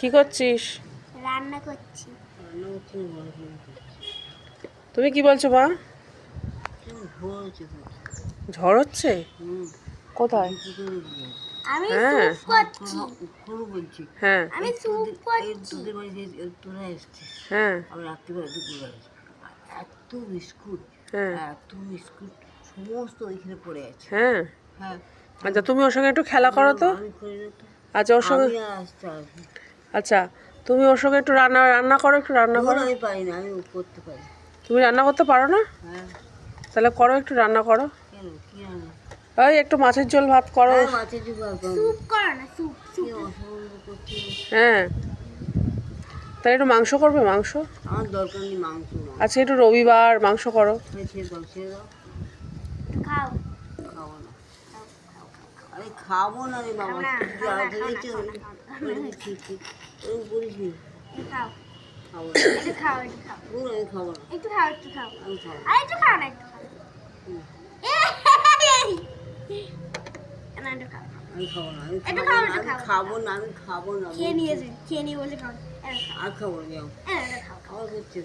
কি করছিস? রান্না করছি। তুমি কি বলছো মা? ঝড় হচ্ছে? কোথায়? আমি হ্যাঁ স্যুপ করছি। হ্যাঁ আমি স্যুপ করছি। হ্যাঁ এত বিস্কুট হ্যাঁ এত বিস্কুট সমস্ত ওইখানে পড়ে আছে। হ্যাঁ হ্যাঁ আচ্ছা, তুমি ওর সঙ্গে একটু খেলা করো তো। আমি করি না তো। আচ্ছা, ওর সঙ্গে আমি আর আসতে আসবো। আচ্ছা, তুমি ওর সঙ্গে একটু রান্না রান্না করো, একটু রান্না করো। আমি পারি না, আমি করতে পারি। তুমি রান্না করতে পারো না? হ্যাঁ তাহলে করো, একটু রান্না করো। কেন কি রান্না? ওই একটু মাছের ঝোল ভাত করো। হ্যাঁ মাছের ঝোল স্যুপ করো না, স্যুপ কি স্যুপ। অসম্ভব করছি। হ্যাঁ, তাহলে একটু মাংস করবে, মাংস। আমার দরকার নেই মাংস না। আচ্ছা, একটু রবিবার মাংস করো। ছেড়ে দাও ছেড়ে দাও। খাও। খাবো না, আমি খাবো না রে বাবা। তুই যা খেয়েছো ঠিক ঠিক ওরকম বলিস নি। খাও। খাবো না, একটু খাও, একটু খাও। বল আমি খাবো না, একটু খাও, একটু খাও। আমি খাবো না। আর একটু খাও না, একটু খাও। না, একটু খাও। আমি খাবো না, আমি একটু খাবো খাও, না, একটু আমি খাও। খাবো না, আমি খাবো না। খেয়ে নিয়েছে, খেয়ে নিয়ে বলে খাও। আর খাবো না, যাও। খাও। খাওয়া করছে।